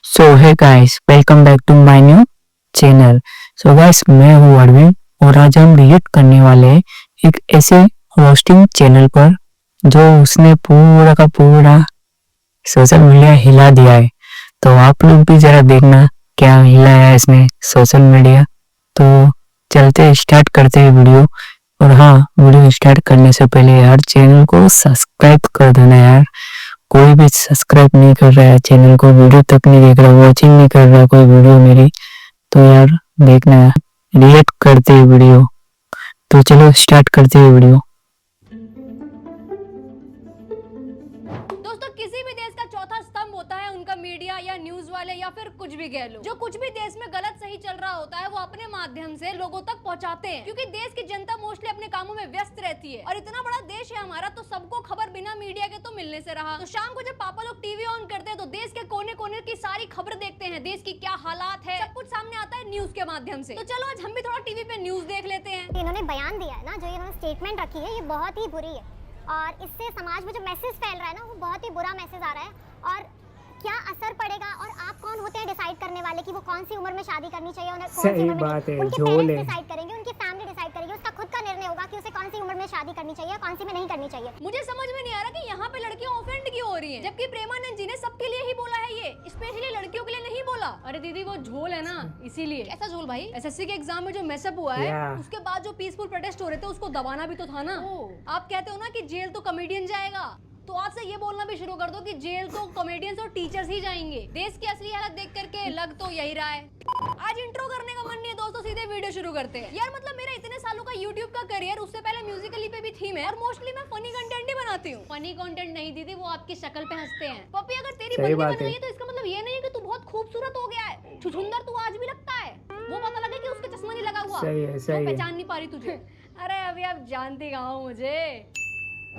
So hi guys, welcome back to my new channel. So guys, मैं हूँ अरविंद और आज हम रिएक्ट करने वाले हैं एक ऐसे होस्टिंग चैनल पर जो उसने पूरा का पूरा सोशल मीडिया हिला दिया है। तो आप लोग भी जरा देखना क्या हिलाया है इसने सोशल मीडिया। तो चलते स्टार्ट करते हैं वीडियो। और हाँ, वीडियो स्टार्ट करने से पहले यार चैनल को सब्सक्राइब कर देना यार। कोई भी सब्सक्राइब नहीं कर रहा है चैनल को, वीडियो तक नहीं देख रहा, वॉचिंग नहीं कर रहा कोई वीडियो मेरी, तो यार देखना है। रिएक्ट करते हैं वीडियो। तो चलो स्टार्ट करते हैं वीडियो। दोस्तों, किसी भी देश का चौथा स्तंभ होता है उनका मीडिया या न्यूज वाले या फिर कुछ भी कह लो। जो कुछ भी देश में गलत सही चल रहा होता है वो अपने माध्यम से लोगों तक पहुंचाते हैं, क्योंकि देश की जनता मोस्टली अपने कामों में व्यस्त रहती है और इतना बड़ा देश है हमारा, तो सबको खबर बिना मीडिया के तो मिलने से रहा। तो शाम को जब पापा लोग टीवी ऑन करते हैं तो देश के कोने कोने की सारी खबर देखते हैं, देश की क्या हालात है, सब कुछ सामने आता है न्यूज के माध्यम से। तो चलो आज हम भी थोड़ा टीवी पे न्यूज देख लेते हैं। इन्होंने बयान दिया है ना, जो इन्होंने स्टेटमेंट रखी है, ये बहुत ही बुरी है और इससे समाज में जो मैसेज फैल रहा है ना, वो बहुत ही बुरा मैसेज आ रहा है। और क्या असर पड़ेगा, और आप कौन होते हैं डिसाइड करने वाले कि वो कौन सी उम्र में शादी करनी चाहिए, उन्हें कौन सी उम्र में बात है, उनके पेरेंट्स डिसाइड करेंगे, उनकी फैमिली डिसाइड करेगी, उसका खुद का निर्णय होगा कि उसे कौन सी उम्र में शादी करनी चाहिए, कौन सी में नहीं करनी चाहिए। मुझे समझ में नहीं आ रहा कि यहाँ पे लड़कियां ऑफेंड क्यों हो रही हैं, जबकि प्रेमानंद जी ने सबके लिए ही बोला है, ये स्पेशली लड़कियों के लिए नहीं बोला। अरे दीदी, वो झोल है ना, इसीलिए। ऐसा झोल भाई, एसएससी के एग्जाम में जो मैसअप हुआ है उसके बाद जो पीसफुल प्रोटेस्ट हो रहे थे उसको दबाना भी तो था ना। आप कहते हो ना कि जेल तो कॉमेडियन जाएगा, तो आज से ये बोलना भी शुरू कर दो कि जेल तो कॉमेडियंस और टीचर्स ही जाएंगे। देश की असली हालत देख करके लग तो यही रहा है। आज इंट्रो करने का मन नहीं है दोस्तों, सीधे वीडियो शुरू करते हैं। यार मतलब मेरा इतने सालों का यूट्यूब का करियर, उससे पहले म्यूजिकली पे भी थी मैं, और मोस्टली मैं फनी कंटेंट ही बनाती हूँ। फनी कंटेंट नहीं दीदी, वो आपकी शक्ल पे हंसते हैं। पप्पी, अगर तेरी बंदी बन रही है तो इसका मतलब ये नहीं है कि तू बहुत खूबसूरत हो गया है, छुछुंदर तू आज भी लगता है। वो पता लगे कि उसका चश्मा नहीं लगा हुआ, वो पहचान नहीं पा रही तुझे। अरे अभी आप जानती कहाँ हो मुझे।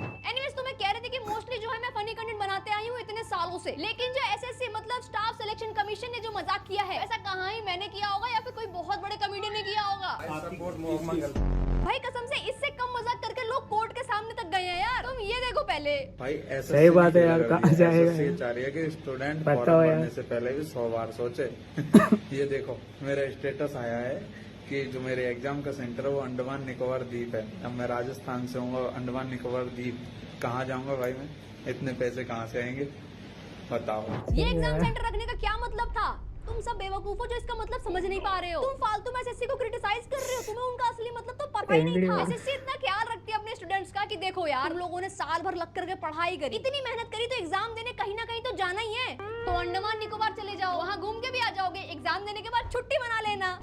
एनीवेज, तो मैं कह रही थी कि मोस्टली जो है मैं फनी कंटेंट बनाते आई हूँ इतने सालों से, लेकिन जो एसएससी मतलब स्टाफ सिलेक्शन कमीशन ने जो मजाक किया है, ऐसा कहाँ ही मैंने किया होगा या फिर कोई बहुत बड़े कमेडियन ने किया होगा। भाई कसम से इससे कम मजाक करके लोग कोर्ट के सामने तक गए हैं यार। तुम ये देखो पहले भाई, ऐसा सही बात है यार, कहाँ जाएगा। चाह रही है कि स्टूडेंट बताओ यार, पढ़ने से पहले भी 100 बार सोचे। ये देखो मेरा स्टेटस आया है कि जो मेरे एग्जाम का सेंटर है वो अंडमान निकोबार द्वीप है। अब मैं राजस्थान से हूँ, अंडमान निकोबार द्वीप कहाँ जाऊंगा भाई मैं? इतने पैसे कहाँ से आएंगे बताओ। ये एग्जाम सेंटर रखने का क्या मतलब था? तुम सब बेवकूफ हो जो इसका मतलब समझ नहीं पा रहे हो। तुम फालतू में एसएससी को क्रिटिसाइज कर रहे हो, तुम्हें उनका असली मतलब तो पता ही नहीं था। एसएससी इतना ख्याल रखती है अपने स्टूडेंट्स का कि देखो यार, तुम लोगों ने साल भर लग करके पढ़ाई करी, इतनी मेहनत करी, तो एग्जाम देने कहीं ना कहीं तो जाना ही है। तो अंडमान निकोबार चले जाओ, वहाँ घूम के भी आ जाओगे, एग्जाम देने के बाद छुट्टी मना लेना।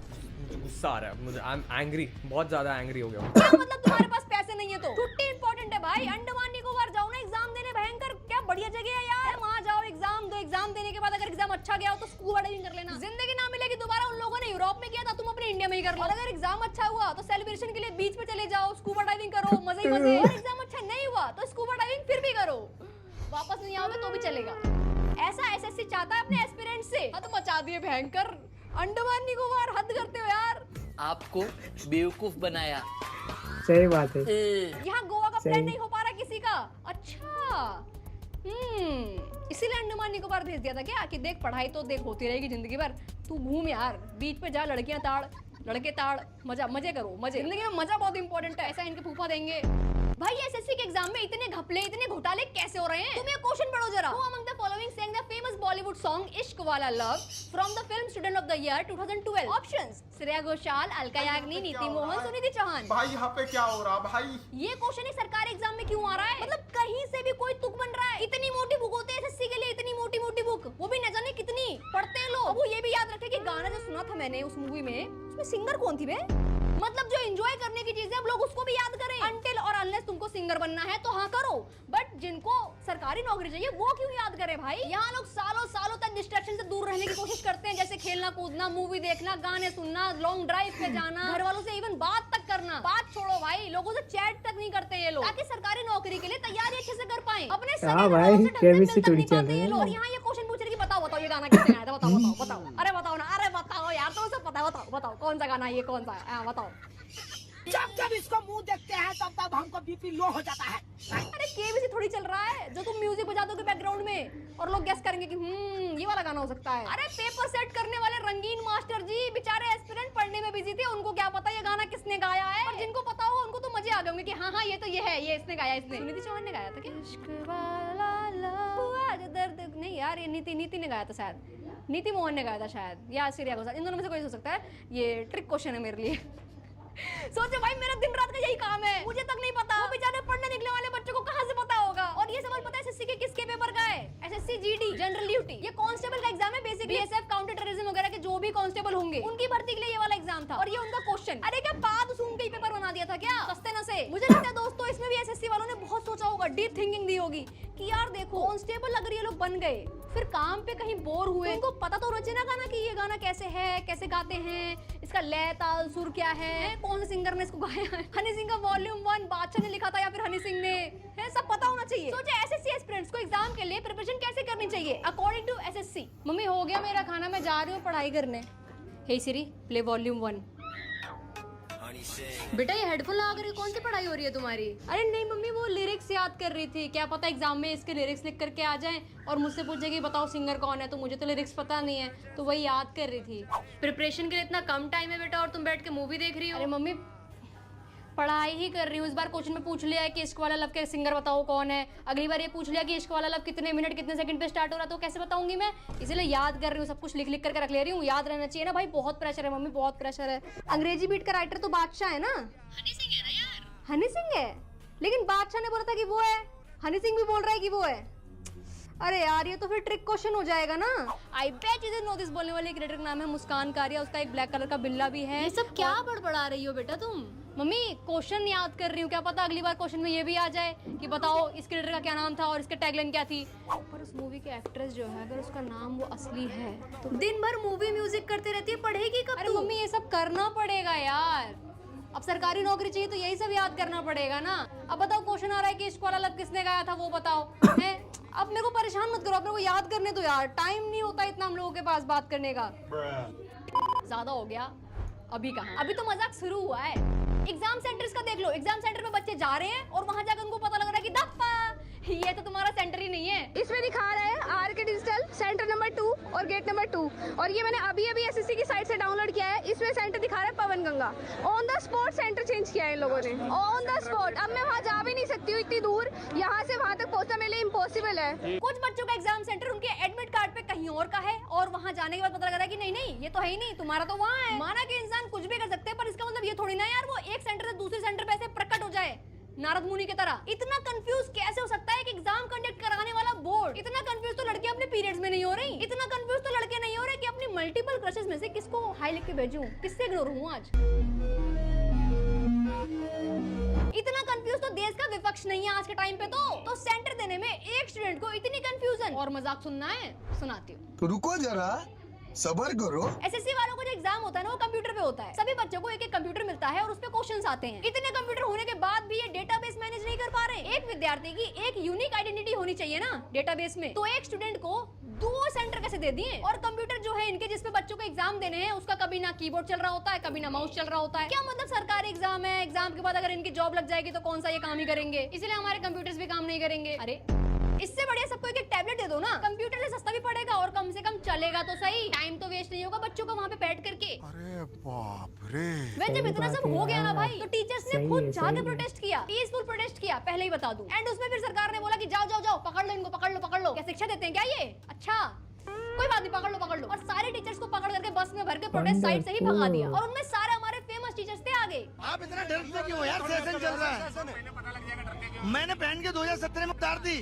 गुस्सा आ रहा है मुझे, आई एम एंग्री, बहुत ज्यादा एंग्री हो गया हूँ। क्या मतलब तुम्हारे पास पैसे नहीं है तो? छुट्टी इंपॉर्टेंट है भाई, अंडमान निकोबार जाओ ना एग्जाम देने। भयंकर क्या बढ़िया जगह है यार, वहाँ जाओ, एग्जाम दो, एग्जाम देने के बाद अगर एग्जाम अच्छा गया हो तो स्कूबा डाइविंग कर लेना। जिंदगी ना मिलेगी दोबारा, उन लोगों ने यूरोप में किया था, तुम अपने इंडिया में ही कर लो। और अगर एग्जाम अच्छा हुआ तो सेलिब्रेशन के लिए बीच पे चले जाओ, स्कूबा डाइविंग करो, मजे ही मजे। और एग्जाम अच्छा नहीं हुआ तो स्कूबा डाइविंग फिर भी करो, वापस नहीं आओगे तो भी चलेगा। ऐसा एसएससी चाहता है अपने एस्पिरेंट से। हद मचा दिए भयंकर, अंडमान निकोबार, हद करते हो यार। आपको बेवकूफ बनाया। सही बात है। यहाँ गोवा का प्लान नहीं हो पा रहा किसी का। अच्छा, इसीलिए अंडमान निकोबार भेज दिया था क्या कि देख पढ़ाई तो देख होती रहेगी जिंदगी भर, तू घूम यार, बीच पे जा, लड़कियां ताड़, लड़के ताड़, मजे करो, मजे। जिंदगी में मजा बहुत इंपॉर्टेंट है, ऐसा इनके फूफा देंगे। भाई एसएससी के एग्जाम में इतने घपले, इतने घोटाले कैसे हो रहे हैं? तुम ये क्वेश्चन पढ़ो जरा। Who among the following sang the famous Bollywood song इश्क वाला love from the film Student of the Year 2012? Options: Shreya Ghoshal, Alka Yagnik, नीति मोहन, सुनिधि चौहान। भाई यहाँ पे क्या हो रहा भाई? ये क्वेश्चन एक सरकारी एग्जाम में क्यों आ रहा है? मतलब कहीं से भी कोई तुक बन रहा है। इतनी मोटी बुक होती है एसएससी के लिए, इतनी मोटी मोटी बुक, वो भी न जाने कितनी पढ़ते हैं लोग। अब वो ये भी याद रखे कि गाना जो सुना था मैंने उस मूवी में, उसमें सिंगर कौन थी बे? मतलब जो एंजॉय करने की चीजें, अब लोग उसको भी याद करें। अनटिल और अनलेस तुमको सिंगर बनना है तो हाँ करो, बट जिनको सरकारी नौकरी चाहिए वो क्यों याद करें भाई? यहाँ लोग सालों सालों तक डिस्ट्रैक्शन से दूर रहने की कोशिश करते हैं, जैसे खेलना कूदना, मूवी देखना, गाने सुनना, लॉन्ग ड्राइव पे जाना, घर वालों से इवन बात तक करना। बात छोड़ो भाई, लोगों से चैट तक नहीं करते ये लोग, ताकि सरकारी नौकरी के लिए तैयारी अच्छे से कर पाए। अपने और यहाँ ये क्वेश्चन पूछ रहे कि बताओ ये गाना किसने गाया था, बताओ। अरे बताओ ना, अरे बताओ यार, तो सब पता है, बताओ कौन सा गाना है ये, कौन सा है, बताओ। जब जब इसको मुंह देखते हैं तब तब हमको बीपी लो हो जाता है। अरे केबीसी थोड़ी चल रहा है जो तुम म्यूजिक बजा दोगे बैकग्राउंड में और लोग गेस करेंगे कि ये वाला गाना हो सकता है। अरे पेपर सेट करने वाले रंगीन मास्टर जी बेचारे एस्पिरेंट पढ़ने में बिजी थे, उनको क्या पता ये गाना किसने गाया है। और जिनको पता हो उनको तो मजे आ गए होंगे कि हाँ ये तो ये है, ये इसने गाया, इसने नीति चौहान ने गाया था क्या? इश्क वाला लव जो दर्द नहीं यार, ये नीति ने गाया था शायद, नीति मोहन ने गाया था शायद, या श्रेया घोषाल, इन दोनों में से कोई हो सकता है। ये ट्रिक क्वेश्चन है मेरे लिए। सोचो भाई मेरा दिन रात का यही काम है, मुझे तक नहीं पता वो बेचारे पढ़ने निकले वाले बच्चों को कहाँ से पता होगा। और ये सवाल पता है एसएससी के किसके पेपर का है? एसएससी जीडी जनरल ड्यूटी, ये कांस्टेबल का एग्जाम है बेसिकली। बीएसएफ काउंटर टेररिज्म वगैरह के जो भी कांस्टेबल होंगे उनकी भर्ती के लिए ये वाला एग्जाम था और ये उनका क्वेश्चन। अरे क्या बात सूंघ के पेपर बना दिया था क्या सस्ते न से? मुझे लगता है दोस्तों इसमें भी एसएससी वालों ने बहुत सोचा होगा, डीप थिंकिंग दी होगी कि यार देखो कांस्टेबल अगर ये लोग बन गए फिर काम पे कहीं बोर हुए, उनको पता तो रचे ना गाना कि ये गाना कैसे है, कैसे गाते हैं, इसका लय ताल सुर क्या है, कौन से सिंगर ने इसको गाया है। हनी सिंह का वॉल्यूम 1 बादशाह ने लिखा था या फिर हनी सिंह ने, है सब पता होना चाहिए। सोचे एसएससी एस्पिरेंट्स को एग्जाम के लिए प्रिपरेशन कैसे करनी चाहिए अकॉर्डिंग टू एसएससी। मम्मी हो गया मेरा खाना, मैं जा रही हूँ पढ़ाई करने। हे सिरी प्ले वॉल्यूम 1। बेटा ये हेडफोन लगा कर कौन सी पढ़ाई हो रही है तुम्हारी? अरे नहीं मम्मी वो लिरिक्स याद कर रही थी, क्या पता एग्जाम में इसके लिरिक्स लिख करके आ जाएं और मुझसे पूछे कि बताओ सिंगर कौन है, तो मुझे तो लिरिक्स पता नहीं है तो वही याद कर रही थी। प्रिपरेशन के लिए इतना कम टाइम है बेटा और तुम बैठ के मूवी देख रही हो? अरे मम्मी पढ़ाई ही कर रही हूँ। इस बार क्वेश्चन में पूछ लिया है कि इश्क वाला लव के सिंगर बताओ कौन है, अगली बार ये पूछ लिया कि इश्क वाला लव कितने मिनट कितने सेकंड पे स्टार्ट हो रहा है, तो कैसे बताऊंगी मैं? इसलिए याद कर रही हूँ, सब कुछ लिख लिख करके रख ले रही हूँ, याद रहना चाहिए ना भाई। बहुत प्रेशर है मम्मी, बहुत प्रेशर है। अंग्रेजी बीट का राइटर तो बादशाह है ना, हनी सिंह है ना यार। हनी सिंह है लेकिन बादशाह ने बोला था कि वो है, हनी सिंह भी बोल रहा है कि वो है। अरे यार ये तो फिर ट्रिक क्वेश्चन हो जाएगा ना। आई बेट यू नो दिस। बोलने वाले क्रिएटर का नाम है मुस्कान कारिया, उसका एक ब्लैक कलर का बिल्ला भी है। ये सब क्या बड़बड़ा रही हो बेटा तुम? मम्मी क्वेश्चन याद कर रही हूँ, क्या पता अगली बार क्वेश्चन में ये भी आ जाए कि बताओ इस क्रिएटर का क्या नाम था और इसके टैगलाइन क्या थी। पर उस मूवी के एक्ट्रेस जो है अगर उसका नाम वो असली है तो दिन भर मूवी म्यूजिक करती रहती है, पढ़ेगी कब? अरे मम्मी ये सब करना पड़ेगा यार, अब सरकारी नौकरी चाहिए तो यही सब याद करना पड़ेगा ना। अब बताओ क्वेश्चन आ रहा है कि इश्क वाला लव किसने गाया था वो बताओ है। अब मेरे को परेशान मत करो, अपने को याद करने दो यार, टाइम नहीं होता इतना हम लोगों के पास बात करने का। ज्यादा हो गया अभी कहाँ, अभी तो मजाक शुरू हुआ है। एग्जाम सेंटर्स का देख लो, एग्जाम सेंटर में बच्चे जा रहे हैं और वहां जाकर उनको पता लग रहा है कि दप्पा ये तो तुम्हारा सेंटर ही नहीं है। इसमें दिखा रहा है आर के डिजिटल सेंटर नंबर 2 और गेट नंबर 2, और ये मैंने अभी एसएससी की साइट से डाउनलोड किया है। इसमें सेंटर दिखा रहा है Pawan Ganga. On the spot centre change किया है इन लोगों ने, ऑन द स्पॉट। अब मैं वहाँ जा भी नहीं सकती हूँ इतनी दूर, यहाँ से वहाँ तक पहुँचना मेरे लिए इम्पॉसिबल है। कुछ बच्चों का एग्जाम सेंटर उनके एडमिट कार्ड पे कहीं और का है और वहाँ जाने के बाद पता लग रहा है कि नहीं ये तो है ही नहीं, तुम्हारा तो वहाँ है। माना कि इंसान कुछ भी कर सकते हैं पर इसका मतलब ये थोड़ी ना यार वो एक सेंटर से दूसरे सेंटर पे ऐसे प्रकट हो जाए नारद मुनि की तरह। इतना कंफ्यूज कैसे हो सकता है कि एग्जाम कंडक्ट कराने वाला बोर्ड? इतना कंफ्यूज तो लड़के अपने पीरियड्स में नहीं हो रही, इतना कंफ्यूज तो लड़के नहीं हो रहे कि अपनी मल्टीपल क्रशेस में से किसको हाई लिख के भेजूं, किससे इग्नोर हूं आज। इतना कंफ्यूज तो देश का विपक्ष नहीं है आज के टाइम पे। तो सेंटर देने में एक स्टूडेंट को इतनी कंफ्यूजन। और मजाक सुनना है सुनाती हूँ, तो रुको जरा सबर करो। एसएससी वालों को जो एग्जाम होता है ना वो कंप्यूटर पे होता है। सभी बच्चों को एक एक कंप्यूटर मिलता है और उस पे क्वेश्चंस आते हैं। इतने कंप्यूटर होने के बाद भी ये डेटाबेस मैनेज नहीं कर पा रहे। एक विद्यार्थी की एक यूनिक आइडेंटिटी होनी चाहिए ना डेटाबेस में, तो एक स्टूडेंट को 2 सेंटर कैसे दे दिए? और कंप्यूटर जो है इनके जिसपे बच्चों को एग्जाम देने हैं उसका कभी ना कीबोर्ड चल रहा होता है, कभी ना माउस चल रहा होता है। क्या मतलब सरकारी एग्जाम है, एग्जाम के बाद अगर इनकी जॉब लग जाएगी तो कौन सा ये काम ही करेंगे, इसलिए हमारे कंप्यूटर्स भी काम नहीं करेंगे। अरे इससे बढ़िया सबको एक एक टैबलेट दे दो ना, कंप्यूटर से सस्ता भी पड़ेगा और कम से कम चलेगा तो सही, टाइम तो वेस्ट नहीं होगा बच्चों को वहाँ पे बैठ करके। अरे बाप रे। वैसे जब इतना सब हो गया ना भाई तो टीचर्स ने खुद जाके प्रोटेस्ट किया, पीसफुल प्रोटेस्ट किया, पहले ही बता दूं। एंड उसमें फिर सरकार ने बोला कि जाओ जाओ जाओ पकड़ लो इनको, पकड़ लो। क्या शिक्षा देते हैं क्या ये? अच्छा कोई बात नहीं, पकड़ लो। और सारे टीचर्स को पकड़ करके बस में भर के प्रोटेस्ट साइट से ही भगा दिया और उनमें सारे हमारे फेमस टीचर्स थे आगे। आप इतना डरते क्यों यार? सेशन चल रहा है, मैंने पहन के 2017 में उतार दी।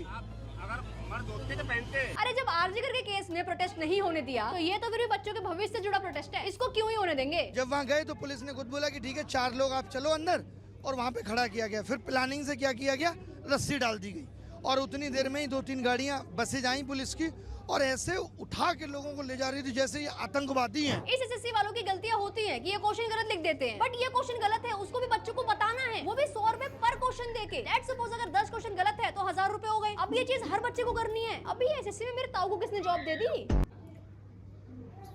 अरे जब आरजी करके केस में प्रोटेस्ट नहीं होने दिया तो ये तो फिर भी बच्चों के भविष्य से जुड़ा प्रोटेस्ट है, इसको क्यों ही होने देंगे? जब वहाँ गए तो पुलिस ने खुद बोला कि ठीक है 4 लोग आप चलो अंदर, और वहाँ पे खड़ा किया गया। फिर प्लानिंग से क्या किया गया, रस्सी डाल दी गई और उतनी देर में ही 2-3 गाड़ियाँ बसें आई पुलिस की और ऐसे उठा के लोगों को ले जा रही थी जैसे ये आतंकवादी हैं। इस एसएससी वालों की गलतियां होती हैं कि ये क्वेश्चन गलत लिख देते हैं, बट ये क्वेश्चन गलत है उसको भी बच्चों को बताना है, वो भी 100 रुपए पर क्वेश्चन देके। लेट्स सपोज अगर 10 क्वेश्चन गलत है तो 1000 रुपए हो गए। अब ये चीज हर बच्चे को करनी है। अभी एसएससी में मेरे ताऊ को किसने जॉब दे दी?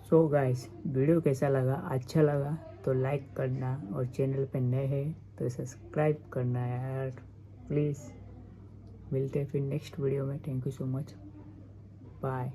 सो गाइस वीडियो कैसा लगा? अच्छा लगा तो लाइक करना, और चैनल पे नए हैं तो सब्सक्राइब करना यार प्लीज़। मिलते हैं फिर नेक्स्ट वीडियो में। Thank you so much, bye.